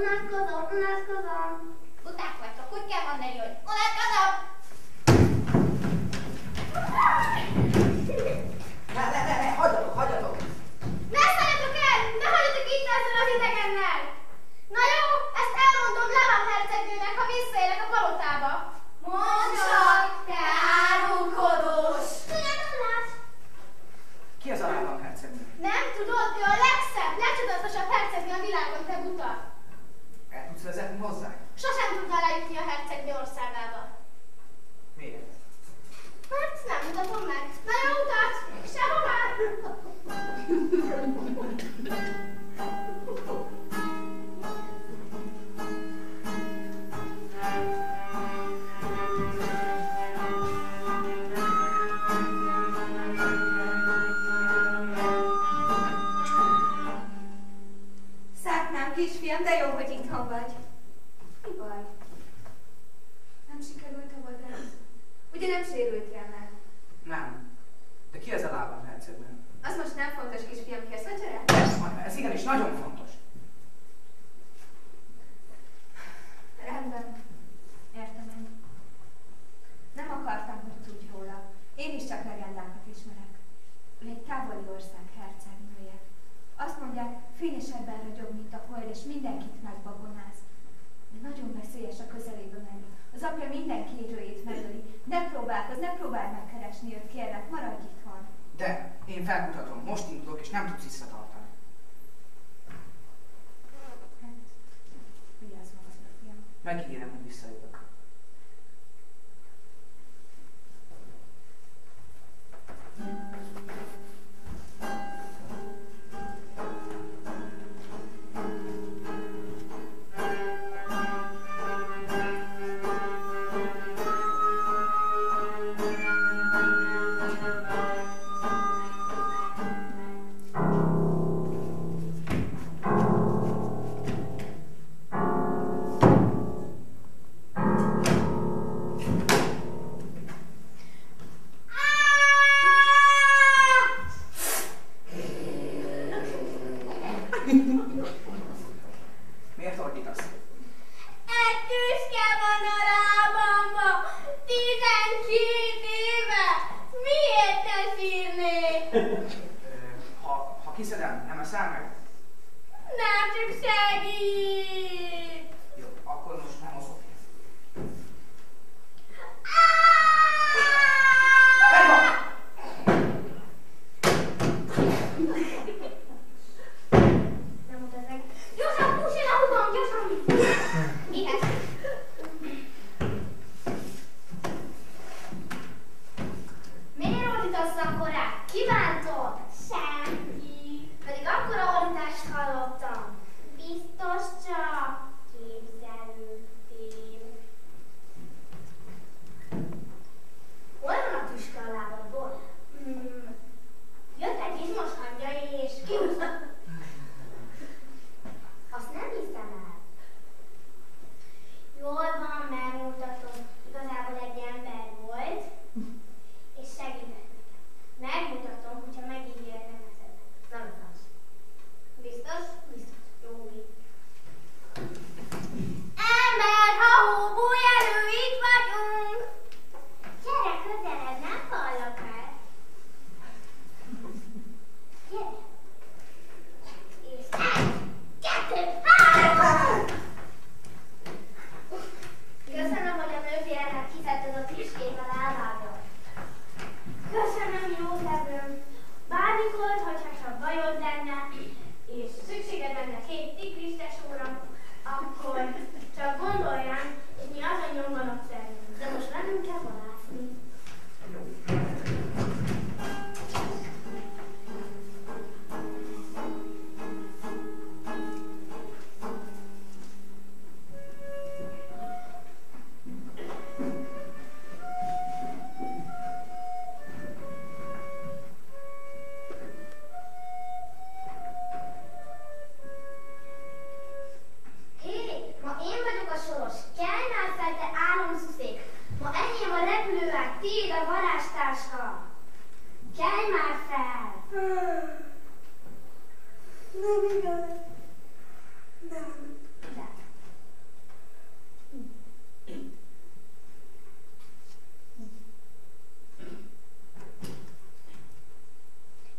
Unatkozom, tudnál eljutni a hercegnő országába? Miért? Mert nem mutatom meg. Na jó utat! Sehová! Szátnám, kisfiam, de jó, hogy itthon vagy. Mi baj? Nem sikerült a vadász? Ugye nem sérültél meg? Nem. De ki ez a lábam, hercegnő? Az most nem fontos, kisfiam, kérsz vacsorát? Ez igenis nagyon fontos. Rendben. Értem én. Nem akartam, hogy tudj róla. Én is csak legendákat ismerek. Ő egy távoli ország hercegnője. Azt mondják, fényesebben ragyog, mint a hold, és mindenkit megbabonáz. De nagyon veszélyes a közelébe menni. Az apja minden kérőjét megöli. Ne próbáld megkeresni őt, kérlek, maradj itthon. De én felmutatom, most indulok, és nem tudsz visszatartani. Hát, vigyázz magadra, fiam. Megígérem, hogy visszajövök. Miért ordítasz? Egy tüske van a lábamba! 12 éve! Miért ne sírnék? Ha kiszedem, nem eszel meg? Nem, csak segít! Jó, akkor most nem oszok. Nem mutat meg. Gyorsan, pussin a húgom, gyorsan! Mihez? Miért ordítasz akkor rá? Ki bántott? Senki. Pedig akkora ordítást hallottam. Biztos csak képzelődtél. Hol van a tüske a lábadból? Jött egy izmos hangja és kihúzta. Azt nem hiszem el. Jól van, megmutatom. Igazából egy ember volt, és segített nekem. Megmutatom, hogyha megígéred, nem eszed. Nem az. Biztos? Biztos. Jó, mi? Ember, ha hóbúj elő, itt vagyunk! Gyere közelebb, nem hallak el. Gyere. És egy, kettő, három! Köszönöm, hogy a nővéremnek kiszedted a tüskét a lábáról. Köszönöm, jó tevőm. Bármikor, hogyha csak bajod lenne, és szükséged lenne 2 tigris tesóra, akkor csak gondolj rám, és mi azon nyomban ott szerünk. De most velünk kell vadászni. Hé, ma én vagyok a soros. Kelj már fel, te álomszuszék. Ma enyém a repülőág, tiéd a varázstáska. Kelj már fel! Nem igaz. Nem. De.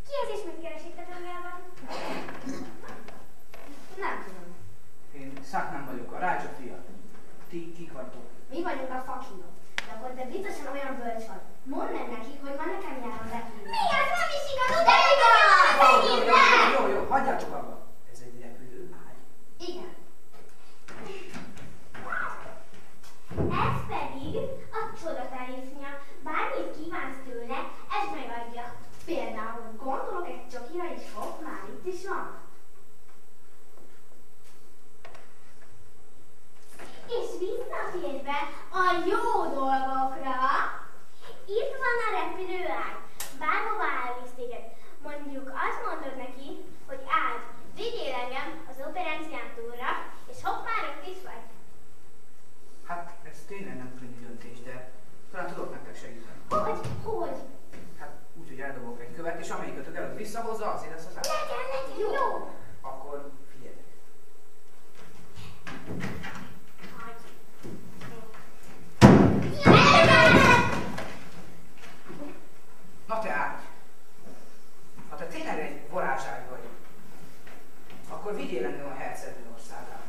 Ki ez és mit keresik a drogában? Nem tudom. Én Szátnám vagyok, a Rádzsa fia. Ti kik vagytok? Mi vagyunk a fakinok. De akkor te biztosan olyan bölcs vagy. Mondd meg nekik, hogy ma nekem jár a repülő. Mi? Ez nem is igaz! De igaz! Jó, hagyjátok abba. Ez egy repülőágy. Igen. Ez pedig a csodatalisznja. Bármit kívánsz tőle, ez megadja. Például gondolok egy csokira, és hopp, már itt is van. És visszatérve a jó dolgokra, itt van a repülőágy. Bárhova elvisz téged. Mondjuk azt mondod neki, hogy ágy, vigyél engem az operencián túlra, és hopp, már ott is vagy. Hát ez tényleg nem könnyű döntés, de talán tudok nektek segíteni. Hogy? Hát úgy, hogy eldobok egy követ, és amelyikötök előtt visszahozza, azért lesz az ágy. Legyen, jó! Akkor figyeljetek. Na te ágy! Ha te tényleg egy varázságy vagy, akkor vigyél engem a hercegnő országába.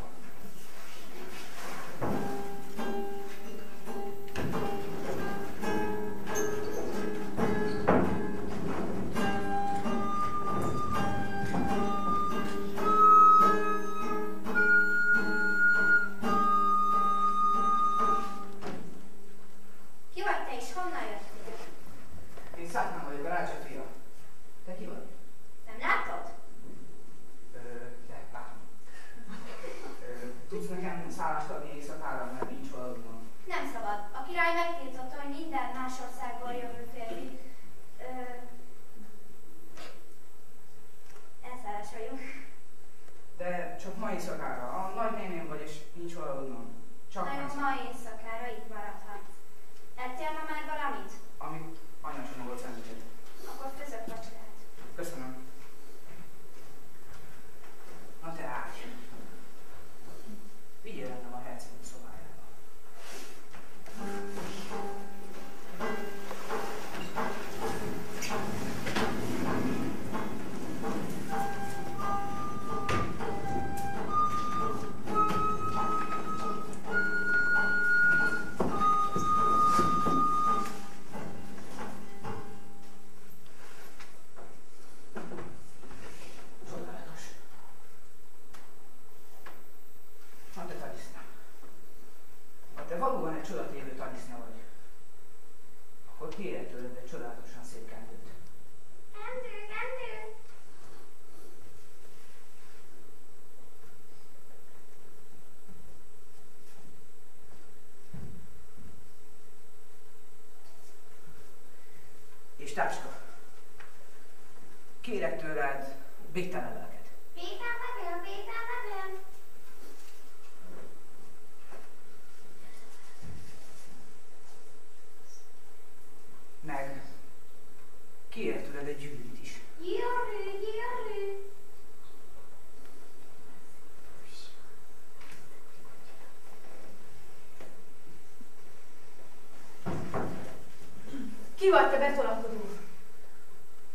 Ki vagy te és honnan jöttél? Én Szátnám vagyok, a rácsa fia. Te ki vagy? Nem látod? De látom. Tudsz nekem szállást adni éjszakára, mert nincs valóban. Nem szabad. A király megtiltotta, hogy minden más országból jövő férfi. Elszállás vagyunk. De csak ma éjszakára. A nagynéném vagy, és nincs valóban. Csak Na jó, ma ma éjszakára itt maradhatsz. Ettél ma már valamit? amit anyacsomagot említett. Akkor főzök vacsorát. Köszönöm. Na te ágy. Vigyél engem a hercegnő szobájába. Csodálatos. Na te taliszna. Ha te valóban egy csodatévő taliszna vagy, akkor kérek tőled egy csodálatosan szép kendőt. Kendő! És táska. Kérek tőled végteleneleket. Péter. Meg kérek tőled egy gyűrűt is. Gyűrű. Ki vagy te betolakodó?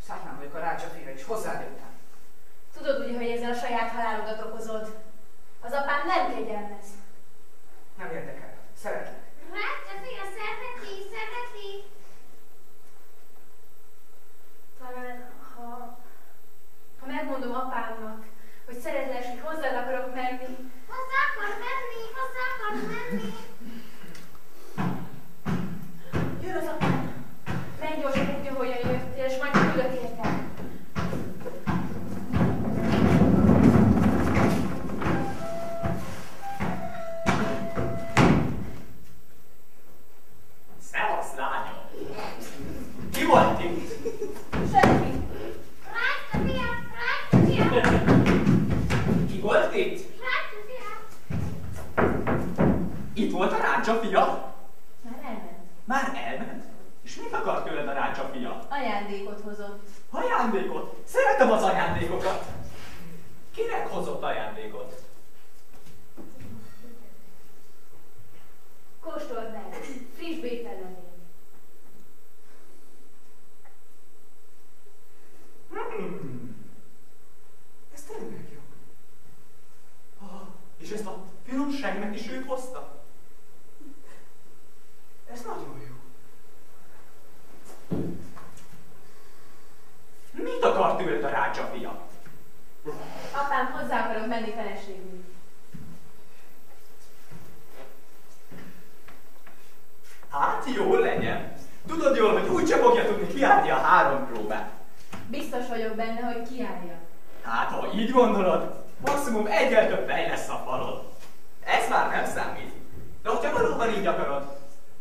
Szátnám vagyok, a rácsa fia, és hozzád jöttem. Tudod ugye, hogy ezzel a saját halálodat okozod? Az apám nem kegyelmez. Nem érdekel. Szeretlek. Rácsa fia, szereti. Talán, ha megmondom apámnak, hogy szeretlek, hogy hozzád akarok menni. Hozzá akar menni. Jön az apám. Menj gyorsan úgy, ahogyan jöttél, és majd küldök érte. Szevasz, lányom! Ki volt itt? Senki. Rácsa fia. Ki volt itt? Rácsa fia. Itt volt a rácsa fia? Már elment. Már elment? És mit akar tőled a rácsa fia? Ajándékot hozott. Ajándékot? Szeretem az ajándékokat! Kinek hozott ajándékot? Kóstold meg. Friss bétellemény. Ez tényleg jó. És ezt a finomságnak is ők hozta? Ez nagyon jó. Mit akar tőled a rácsa fia? Apám, hozzá akarok menni feleségül. jó legyen. Tudod jól, hogy úgyse fogja tudni kiállni a 3 próbát. Biztos vagyok benne, hogy kiállja. Hát, ha így gondolod, maximum egyel több fej lesz a falon. Ez már nem számít. De hogyha valóban így akarod,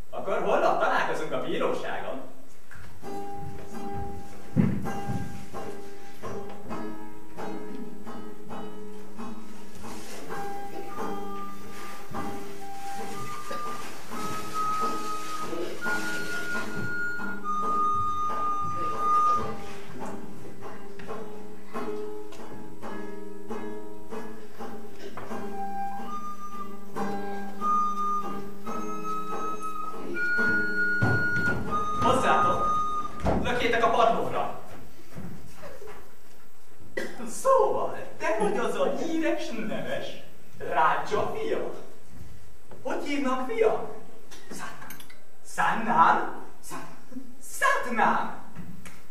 akkor holnap találkozunk a bíróságon. Lökjétek a padlóra! Szóval, te vagy az a híres, neves rácsa fia? Hogy hívnak, fiam? Szannám? Szatnám!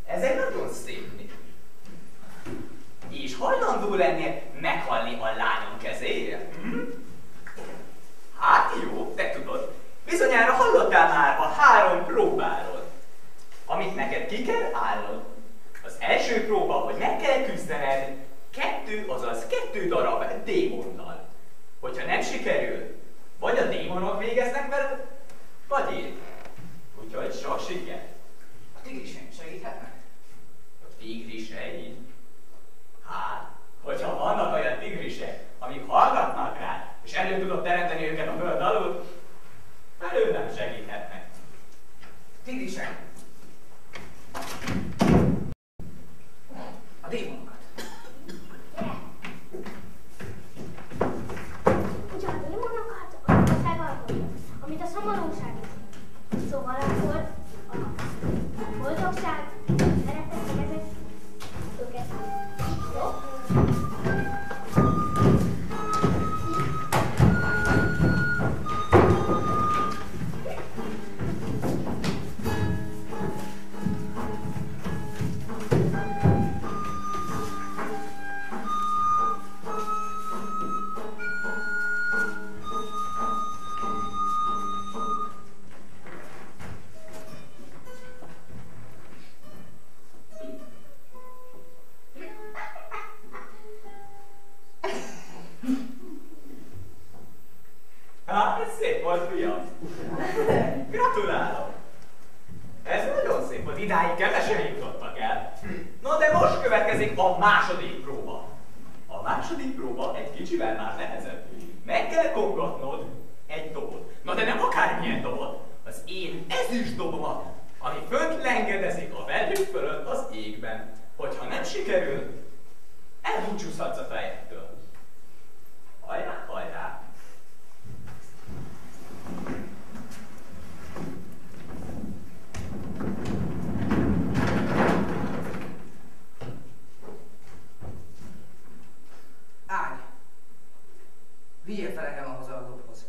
Ez egy nagyon szép név. És hajlandó lennél meghalni a lányom kezéért? Hm? Hát jó, te tudod. Bizonyára hallottál már a 3 próbáról, amit neked ki kell állnod. Az első próba, hogy meg kell küzdened 2 darab démonnal. Hogyha nem sikerül, vagy a démonok végeznek veled, vagy én. Úgyhogy sok siker. A tigriseim segíthetnek? A tigriseid? Hát, hogyha vannak olyan tigrisek, amik hallgatnak rád, és elő tudod teremteni őket a föld alól, velő nem segíthetnek. Tigrisem! A démonokat. Gyere! Ugye a démonokat az ország alkotja, amit a szomorúság is. Szóval akkor a boldogság, a szeretet, ezek őket. Jó? Hát, ez szép volt, fiam. Gratulálok. Ez nagyon szép volt, idáig kevesen jutottak el. No, de most következik a második próba. A második próba egy kicsivel már nehezebb. Meg kell kongatnod egy dobot. Na, de nem akármilyen dobot. Az én ezüst dobomat, ami fönt lengedezik a velük fölött az égben. Hogyha nem sikerül, elbúcsúzhatsz a fejettől. Hajrá, hajrá! Állj! Vigyél fel engem ahhoz a dobhoz.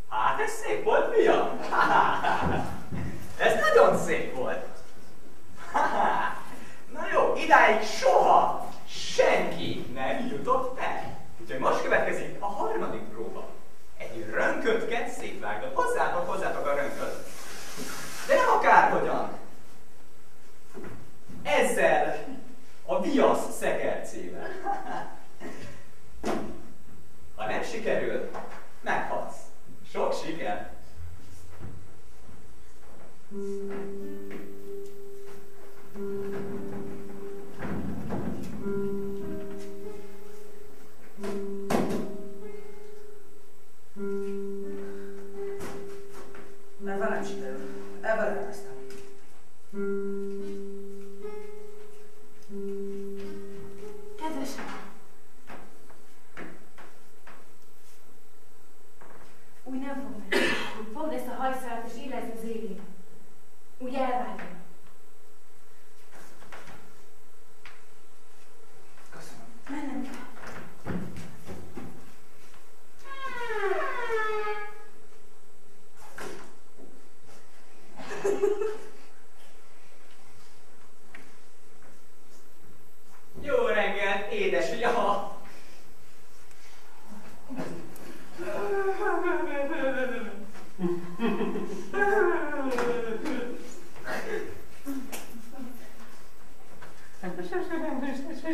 Hát ez szép volt, fiam? Ez nagyon szép volt. Na jó, idáig soha senki nem jutott el. Úgyhogy most következik a harmadik próba. Egy rönköt kell szétvágdod. Hozzátok a rönköt. De nem akárhogyan. Ezzel a viasz szekercével. Ha nem sikerül, meghalsz. Sok siker! Ebben nem sikerül. Ebben elvesztem. Kedvesem! Úgy nem fog menni. Fogd ezt a hajszálat és illesd az élére. Úgy elvágja. Köszönöm. Mennem kell. Jó reggelt, édesanyja!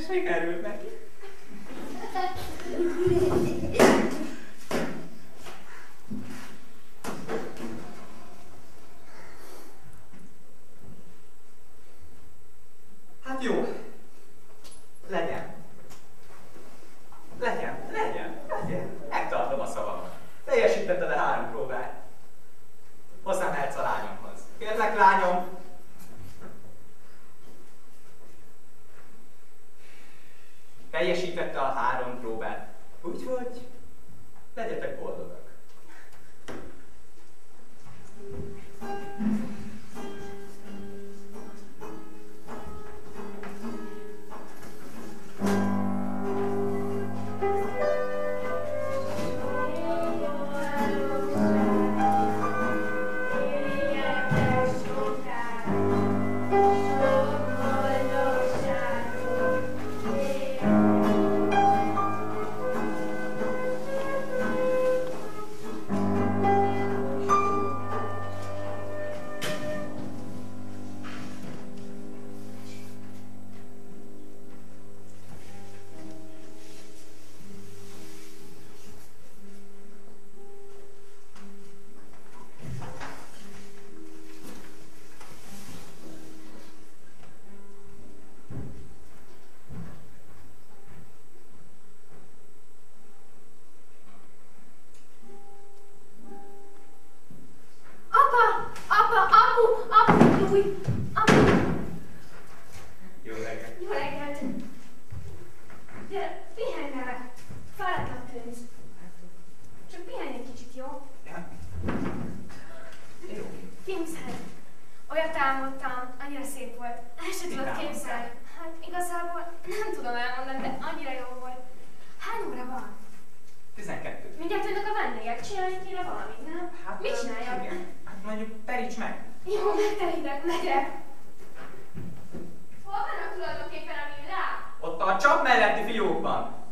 Sikerült neki. Hát jó. Legyen. Megtartom a szavamat. Teljesítetted a 3 próbát. Hozzá mehetsz a lányomhoz. Kérlek, lányom! Teljesítette a 3 próbát. Úgyhogy legyetek boldogak. Jó reggelt. Jó reggelt! Gyere, pihenj vele! Fáradtnak tűnsz. Csak pihenj egy kicsit, jó? Ja. Jó. Képzeld! Olyat álmodtam, annyira szép volt. El se tudod álmodtál? képzelni. Hát igazából nem tudom elmondani, de annyira jó volt. Hány óra van? 12. Mindjárt jönnek a vendégek, csinálni kéne valamit, nem? Mit csináljak? Igen. Hát mondjuk teríts meg. Jó, megterítek, megyek. Hol vannak tulajdonképpen a villák? Ott a csap melletti fiókban.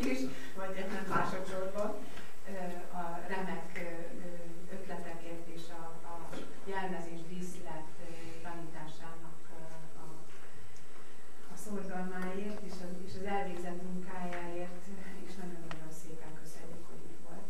is, vagy nem másodszorban a remek ötletekért és a jelmezés díszlet tanításának a szorgalmáért és az elvégzett munkájáért is nagyon-nagyon szépen köszönjük, hogy itt volt.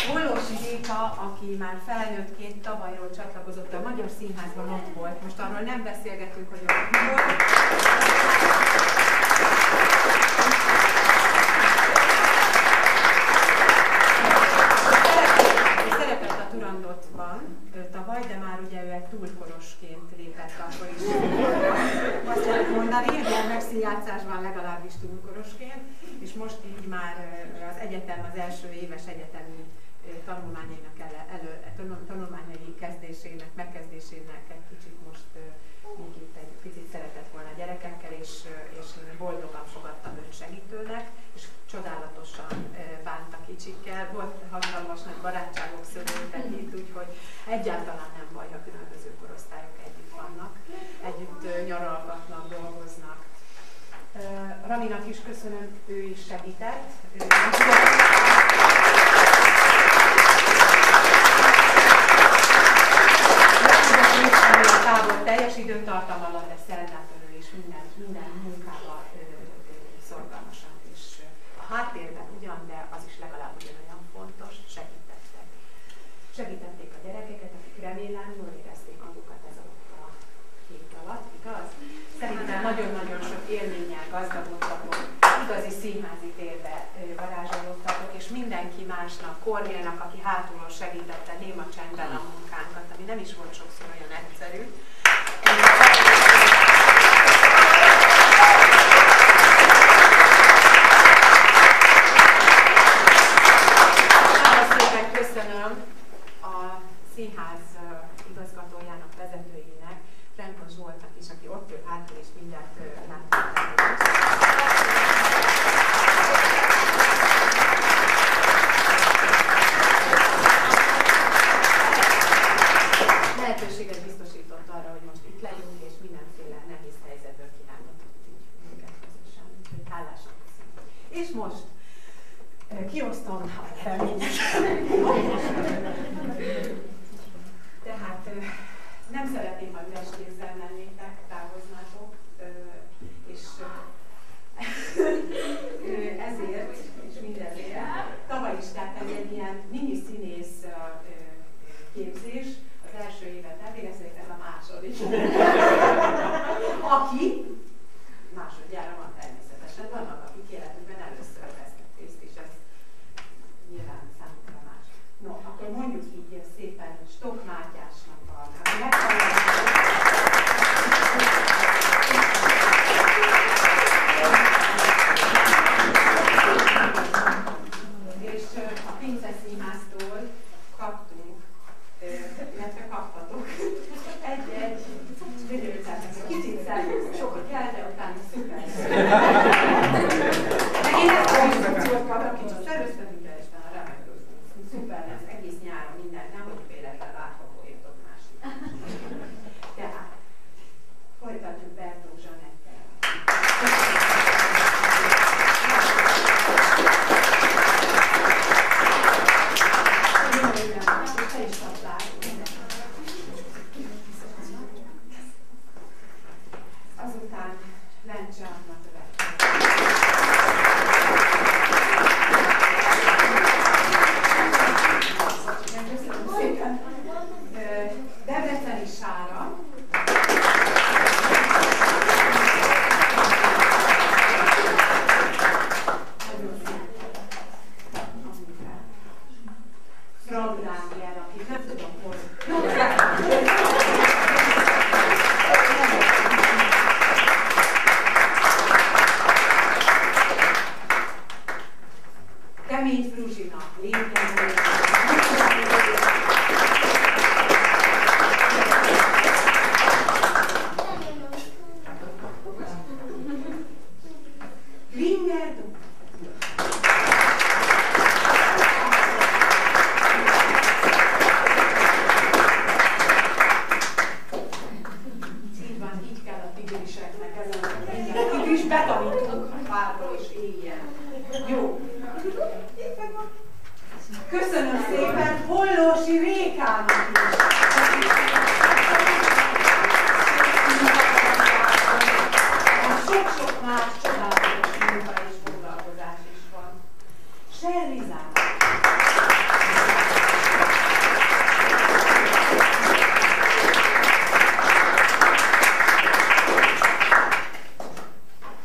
Hollósi Réka, aki már felnőttként tavalyról csatlakozott a Magyar Színházban, ott volt. Most arról nem beszélgetünk, hogy ott volt. Szerepelt a Turandotban tavaly, de már ugye ő egy túlkorosként lépett akkor is. Azt lehet mondani, hogy gyermekszínjátszásban legalábbis túlkorosként, és most így már az egyetem, az első éves egyetemi tanulmányai kezdésének, megkezdésének egy kicsit most még itt egy picit szeretett volna a gyerekekkel, és boldogan fogadtam őt segítőnek, és csodálatosan bánt a kicsikkel. Volt hatalmas nagy barátságok szövődtek itt, úgyhogy egyáltalán nem baj, ha különböző korosztályok együtt vannak, együtt nyaralgatnak, dolgoznak. Raminak is köszönöm, ő is segített. A távol teljes időtartammal, de szeretetlenül is minden munkába szorgalmasan és a háttérben ugyan, de az is legalább ugyanolyan fontos, segítettek. Segítették a gyerekeket, akik remélem jól érezték magukat ez alatt a hét alatt, igaz? Szerintem nagyon-nagyon sok élménnyel gazdagodtatok, igazi színházi térbe varázsolódtatok, és mindenki másnak, Kornélnak, aki hátulról segítette néma csendben a munkánkat, ami nem is volt sokszor olyan egyszerű. Nagyon szépen köszönöm a színház igazgatójának, vezetőjének, Frankos Zsoltnak is, aki ott ül hátul, és mindjárt láthatják. Lehetőséget biztosított arra, hogy most itt legyünk, és mindenféle nehéz helyzetből kirángatott így minket közösen. Úgyhogy hálásan köszönöm. És most kiosztom a felményeket. Tehát nem szeretném, ha üres kézzel mennétek, távoznátok, és ezért, és mindezért, tavaly is tettem egy ilyen miniszínész képzés, az első évet elvégezték, ez a második. Aki másodjára van természetesen, vannak, akik életükben először vesznek részt, és ez nyilván számukra más. No, akkor mondjuk így szépen Stok Mátyásnak a és a Pince Színháztól kaptunk, illetve kaptatok egy videócápnak, egy kicsit szerint, sokat kell, de utána szuper. De én ezt a instrukciót kaptam, kicsit szerveztetünk el, és a remek szuper lesz, egész nyáron minden, nem hogy véletlen átfogoljatok másik. Tehát, folytatjuk Bertó Zsanettel. Te is kaptál. Azután Lencse Anna következik. Köszönöm szépen. Debreceni Sára. Frank Dániel, akit nem tudom hol. Kemény Fruzsinak, Lényeg. Klinger Duk. Köszönöm szépen Hollósi Rékának is. Sok-sok más csodálatos munka és foglalkozás is van. Serrizán.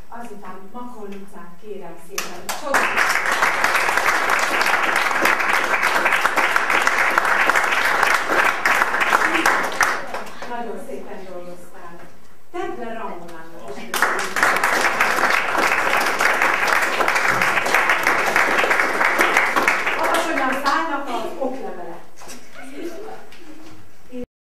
Azután Makon-Lucát kérem szépen. Csodálatos. Nagyon szépen dolgoztál. Templer Ramonának is. Alacsonyan szállnak az oklevelek.